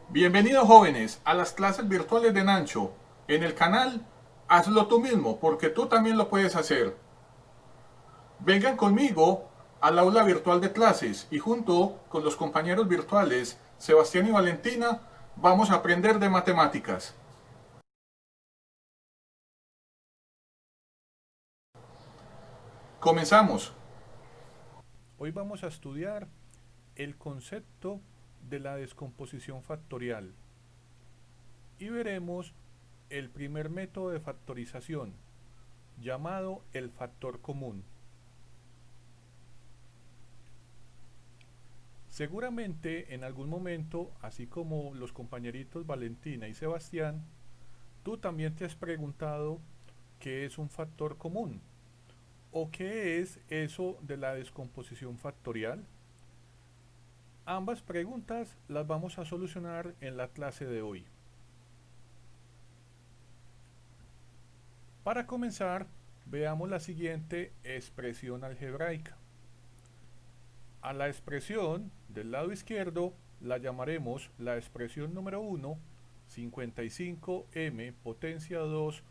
Bienvenidos jóvenes a las clases virtuales de Nancho. En el canal, hazlo tú mismo porque tú también lo puedes hacer. Vengan conmigo al aula virtual de clases y junto con los compañeros virtuales Sebastián y Valentina vamos a aprender de matemáticas. Comenzamos. Hoy vamos a estudiar el concepto de la descomposición factorial y veremos el primer método de factorización, llamado el factor común. Seguramente en algún momento, así como los compañeritos Valentina y Sebastián, tú también te has preguntado qué es un factor común o qué es eso de la descomposición factorial. Ambas preguntas las vamos a solucionar en la clase de hoy. Para comenzar, veamos la siguiente expresión algebraica. A la expresión del lado izquierdo la llamaremos la expresión número 1, 55m potencia 2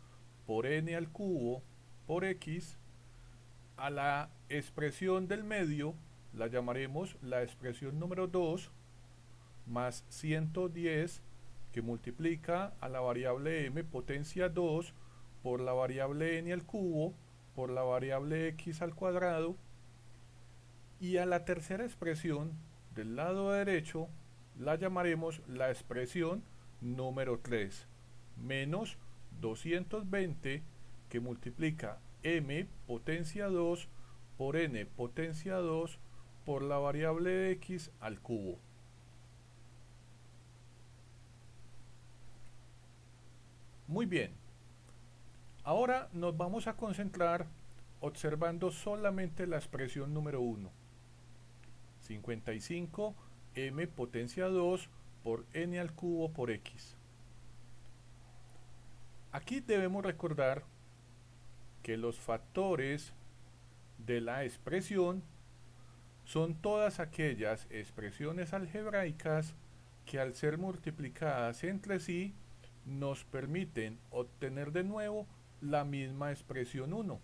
por n al cubo por x. A la expresión del medio la llamaremos la expresión número 2 más 110 que multiplica a la variable m potencia 2 por la variable n al cubo por la variable x al cuadrado. Y a la tercera expresión del lado derecho la llamaremos la expresión número 3 menos 220 que multiplica m potencia 2 por n potencia 2 por la variable x al cubo. Muy bien, ahora nos vamos a concentrar observando solamente la expresión número 1. 55 m potencia 2 por n al cubo por x. Aquí debemos recordar que los factores de la expresión son todas aquellas expresiones algebraicas que al ser multiplicadas entre sí nos permiten obtener de nuevo la misma expresión 1.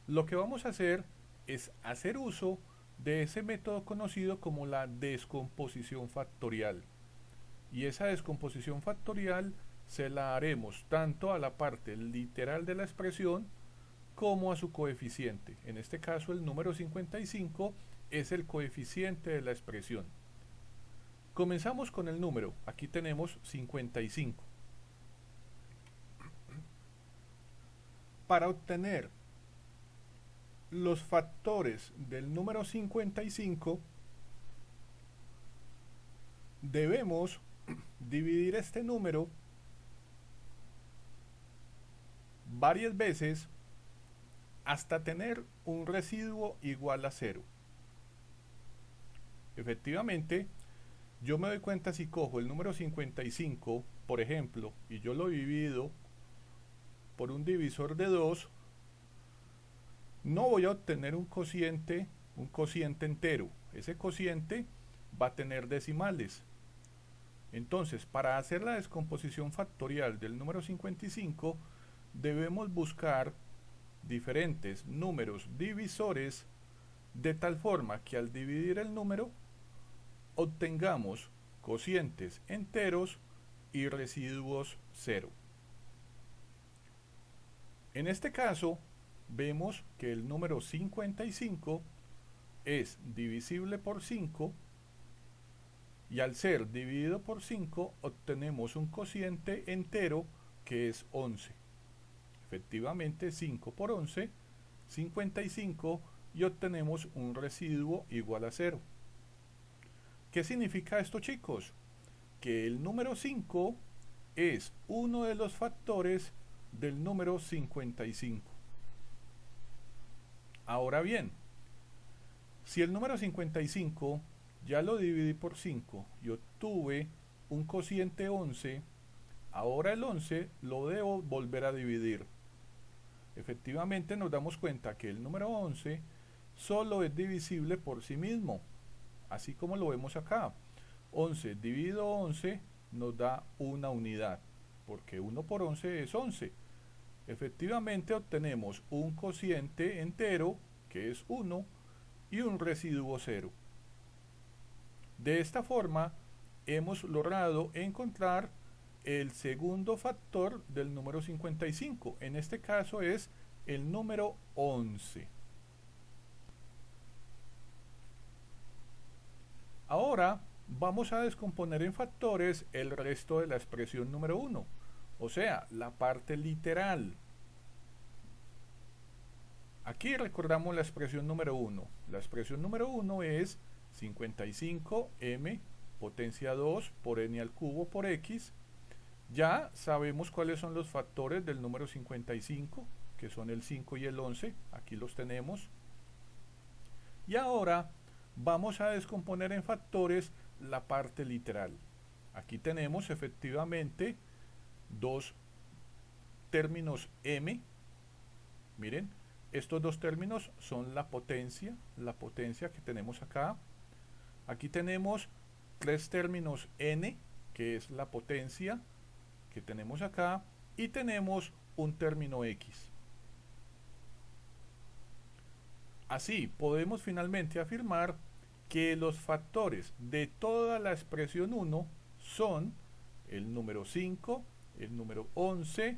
Lo que vamos a hacer es hacer uso de ese método conocido como la descomposición factorial. Y esa descomposición factorial se la haremos tanto a la parte literal de la expresión como a su coeficiente. En este caso el número 55 es el coeficiente de la expresión. Comenzamos con el número. Aquí tenemos 55. Para obtener los factores del número 55 debemos dividir este número varias veces hasta tener un residuo igual a 0. Efectivamente, yo me doy cuenta si cojo el número 55, por ejemplo, y yo lo divido por un divisor de 2, no voy a obtener un cociente entero. Ese cociente va a tener decimales. Entonces, para hacer la descomposición factorial del número 55, debemos buscar diferentes números divisores de tal forma que al dividir el número obtengamos cocientes enteros y residuos 0. En este caso, vemos que el número 55 es divisible por 5 y al ser dividido por 5 obtenemos un cociente entero que es 11. Efectivamente 5 por 11, 55 y obtenemos un residuo igual a 0. ¿Qué significa esto, chicos? Que el número 5 es uno de los factores del número 55. Ahora bien, si el número 55 ya lo dividí por 5 y obtuve un cociente 11, ahora el 11 lo debo volver a dividir. Efectivamente nos damos cuenta que el número 11 solo es divisible por sí mismo, así como lo vemos acá. 11 dividido 11 nos da una unidad, porque 1 por 11 es 11. Efectivamente obtenemos un cociente entero, que es 1, y un residuo 0. De esta forma, hemos logrado encontrar el segundo factor del número 55. En este caso es el número 11. Ahora vamos a descomponer en factores el resto de la expresión número 1, o sea, la parte literal. Aquí recordamos la expresión número 1. La expresión número 1 es 55m potencia 2 por n al cubo por x. Ya sabemos cuáles son los factores del número 55, que son el 5 y el 11. Aquí los tenemos. Y ahora vamos a descomponer en factores la parte literal. Aquí tenemos efectivamente dos términos m. Miren, estos dos términos son la potencia que tenemos acá. Aquí tenemos tres términos n, que es la potencia que tenemos acá, y tenemos un término x. Así podemos finalmente afirmar que los factores de toda la expresión 1 son el número 5, el número 11,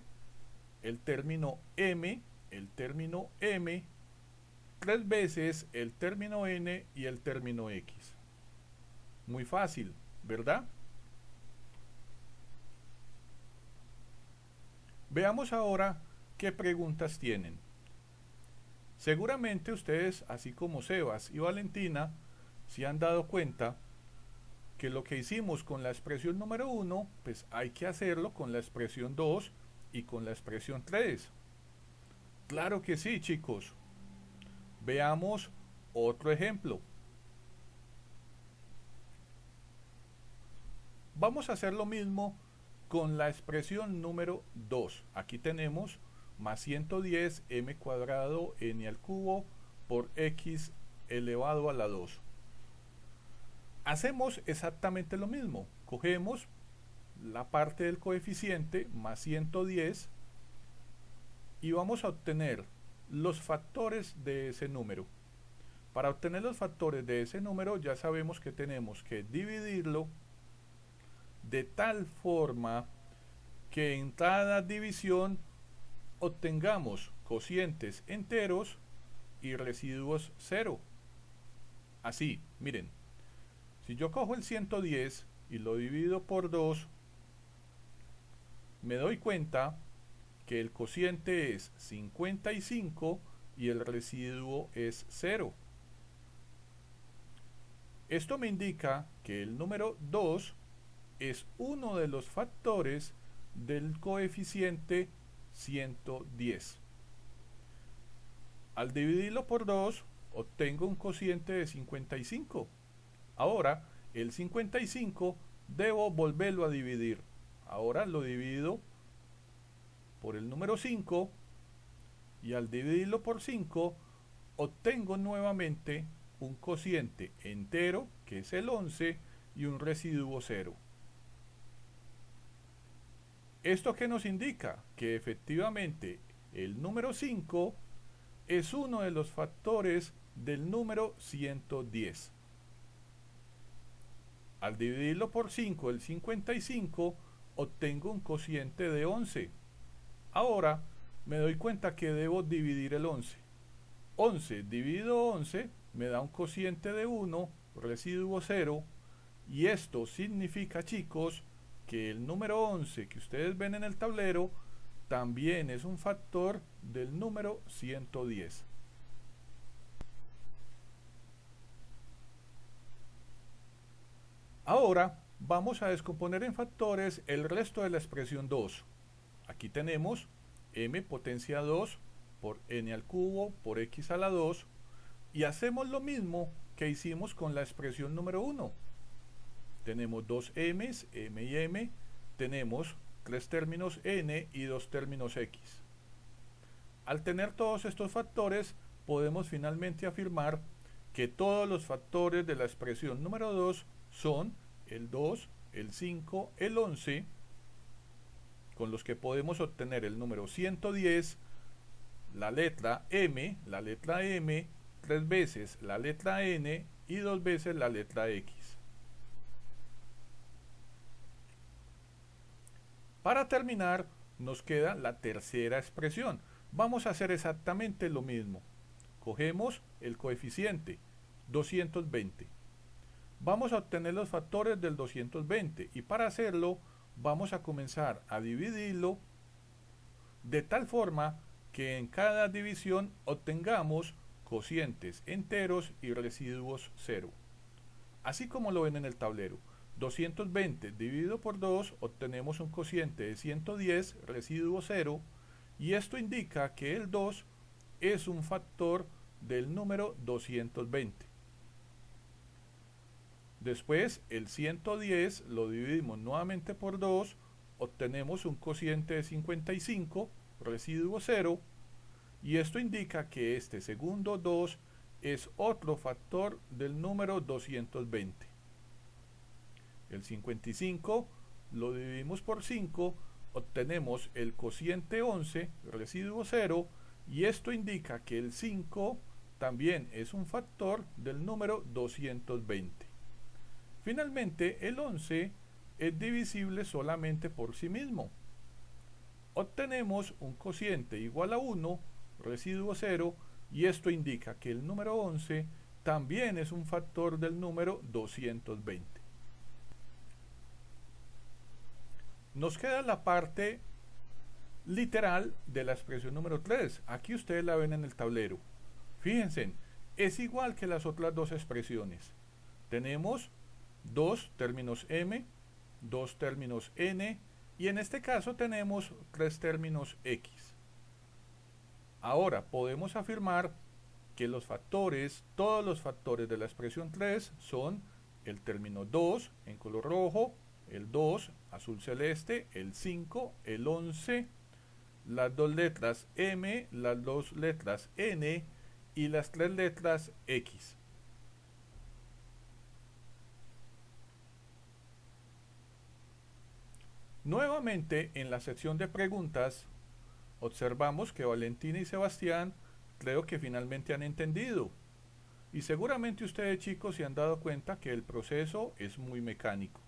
el término m, tres veces el término n y el término x. Muy fácil, ¿verdad? Veamos ahora qué preguntas tienen. Seguramente ustedes, así como Sebas y Valentina, se han dado cuenta que lo que hicimos con la expresión número 1, pues hay que hacerlo con la expresión 2 y con la expresión 3. Claro que sí, chicos. Veamos otro ejemplo. Vamos a hacer lo mismo con la expresión número 2. Aquí tenemos más 110 m cuadrado n al cubo por x elevado a la 2. Hacemos exactamente lo mismo. Cogemos la parte del coeficiente más 110 y vamos a obtener los factores de ese número. Para obtener los factores de ese número ya sabemos que tenemos que dividirlo de tal forma que en cada división obtengamos cocientes enteros y residuos 0. Así, miren, si yo cojo el 110 y lo divido por 2, me doy cuenta que el cociente es 55 y el residuo es 0. Esto me indica que el número 2 es uno de los factores del coeficiente 110. Al dividirlo por 2, obtengo un cociente de 55. Ahora, el 55 debo volverlo a dividir. Ahora lo divido por el número 5 y al dividirlo por 5 obtengo nuevamente un cociente entero, que es el 11, y un residuo 0. ¿Esto qué nos indica? Que efectivamente el número 5 es uno de los factores del número 110. Al dividirlo por 5, el 55, obtengo un cociente de 11. Ahora me doy cuenta que debo dividir el 11. 11 dividido 11 me da un cociente de 1, residuo 0, y esto significa, chicos, que el número 11 que ustedes ven en el tablero también es un factor del número 110. Ahora vamos a descomponer en factores el resto de la expresión 2. Aquí tenemos m potencia 2 por n al cubo por x a la 2 y hacemos lo mismo que hicimos con la expresión número 1. Tenemos dos m's, m y m, tenemos tres términos n y dos términos x. Al tener todos estos factores, podemos finalmente afirmar que todos los factores de la expresión número 2 son el 2, el 5, el 11, con los que podemos obtener el número 110, la letra M, tres veces la letra N y dos veces la letra X. Para terminar, nos queda la tercera expresión. Vamos a hacer exactamente lo mismo. Cogemos el coeficiente 220. Vamos a obtener los factores del 220 y para hacerlo vamos a comenzar a dividirlo de tal forma que en cada división obtengamos cocientes enteros y residuos cero. Así como lo ven en el tablero. 220 dividido por 2 obtenemos un cociente de 110, residuo 0, y esto indica que el 2 es un factor del número 220. Después el 110 lo dividimos nuevamente por 2, obtenemos un cociente de 55, residuo 0, y esto indica que este segundo 2 es otro factor del número 220. El 55 lo dividimos por 5, obtenemos el cociente 11, residuo 0, y esto indica que el 5 también es un factor del número 220. Finalmente, el 11 es divisible solamente por sí mismo. Obtenemos un cociente igual a 1, residuo 0, y esto indica que el número 11 también es un factor del número 220. Nos queda la parte literal de la expresión número 3. Aquí ustedes la ven en el tablero. Fíjense, es igual que las otras dos expresiones. Tenemos dos términos m, dos términos n, y en este caso tenemos tres términos x. Ahora podemos afirmar que los factores, todos los factores de la expresión 3 son el término 2 en color rojo, el 2 azul celeste, el 5, el 11, las dos letras M, las dos letras N y las tres letras X. Nuevamente en la sección de preguntas observamos que Valentina y Sebastián creo que finalmente han entendido. Y seguramente ustedes chicos se han dado cuenta que el proceso es muy mecánico.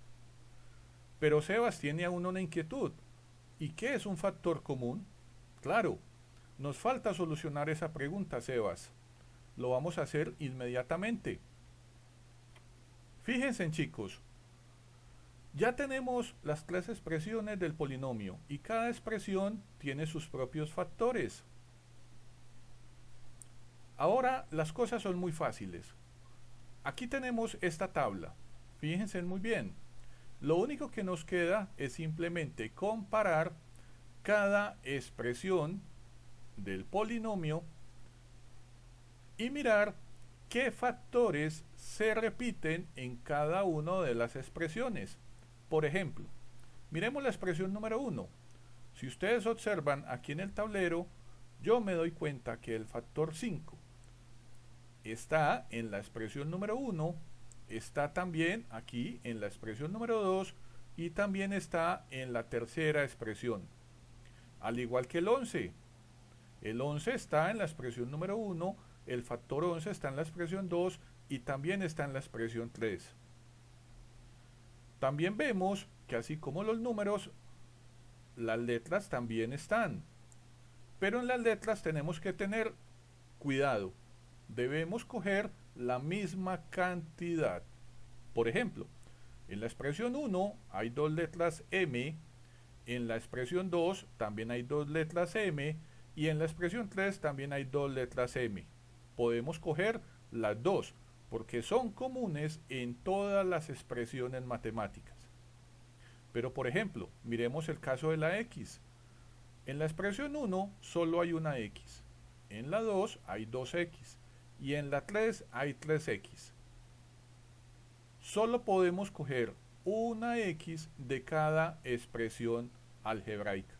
Pero Sebas tiene aún una inquietud. ¿Y qué es un factor común? Claro, nos falta solucionar esa pregunta, Sebas. Lo vamos a hacer inmediatamente. Fíjense chicos, ya tenemos las tres expresiones del polinomio y cada expresión tiene sus propios factores. Ahora las cosas son muy fáciles. Aquí tenemos esta tabla. Fíjense muy bien. Lo único que nos queda es simplemente comparar cada expresión del polinomio y mirar qué factores se repiten en cada una de las expresiones. Por ejemplo, miremos la expresión número 1. Si ustedes observan aquí en el tablero, yo me doy cuenta que el factor 5 está en la expresión número 1, está también aquí en la expresión número 2 y también está en la tercera expresión. Al igual que el 11. El 11 está en la expresión número 1, el factor 11 está en la expresión 2 y también está en la expresión 3. También vemos que así como los números, las letras también están. Pero en las letras tenemos que tener cuidado. Debemos coger la misma cantidad. Por ejemplo, en la expresión 1 hay dos letras M, en la expresión 2 también hay dos letras M y en la expresión 3 también hay dos letras M. Podemos coger las dos porque son comunes en todas las expresiones matemáticas. Pero por ejemplo, miremos el caso de la X. En la expresión 1 solo hay una X, en la 2 hay dos X y en la 3 hay 3X. Solo podemos coger una X de cada expresión algebraica.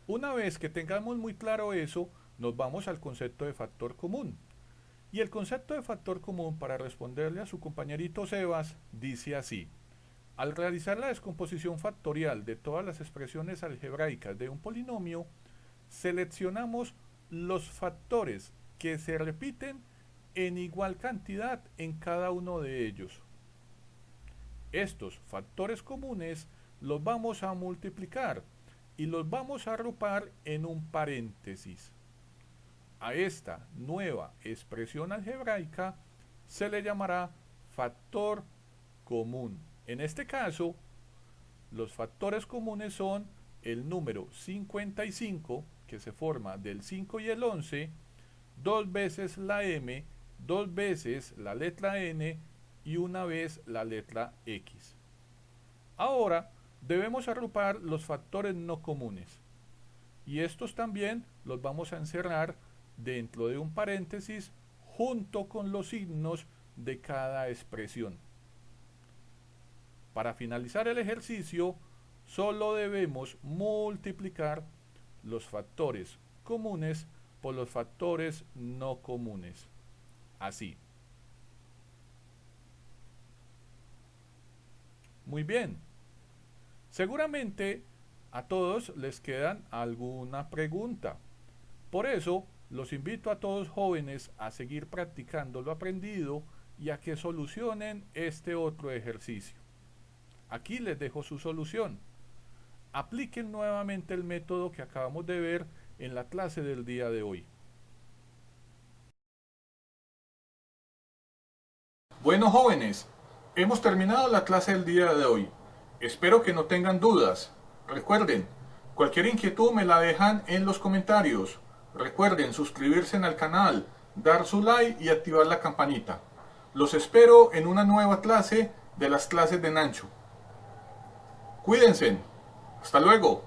Una vez que tengamos muy claro eso, nos vamos al concepto de factor común. Y el concepto de factor común, para responderle a su compañerito Sebas, dice así: al realizar la descomposición factorial de todas las expresiones algebraicas de un polinomio, seleccionamos los factores que se repiten en igual cantidad en cada uno de ellos. Estos factores comunes los vamos a multiplicar y los vamos a agrupar en un paréntesis. A esta nueva expresión algebraica se le llamará factor común. En este caso, los factores comunes son el número 55, que se forma del 5 y el 11, dos veces la m, dos veces la letra n y una vez la letra x. Ahora debemos agrupar los factores no comunes, y estos también los vamos a encerrar dentro de un paréntesis junto con los signos de cada expresión. Para finalizar el ejercicio, solo debemos multiplicar los factores comunes por los factores no comunes. Así. Muy bien. Seguramente a todos les quedan alguna pregunta. Por eso, los invito a todos jóvenes a seguir practicando lo aprendido y a que solucionen este otro ejercicio. Aquí les dejo su solución. Apliquen nuevamente el método que acabamos de ver en la clase del día de hoy. Bueno, jóvenes, hemos terminado la clase del día de hoy. Espero que no tengan dudas. Recuerden, cualquier inquietud me la dejan en los comentarios. Recuerden suscribirse al canal, dar su like y activar la campanita. Los espero en una nueva clase de las clases de Nacho. Cuídense. Hasta luego.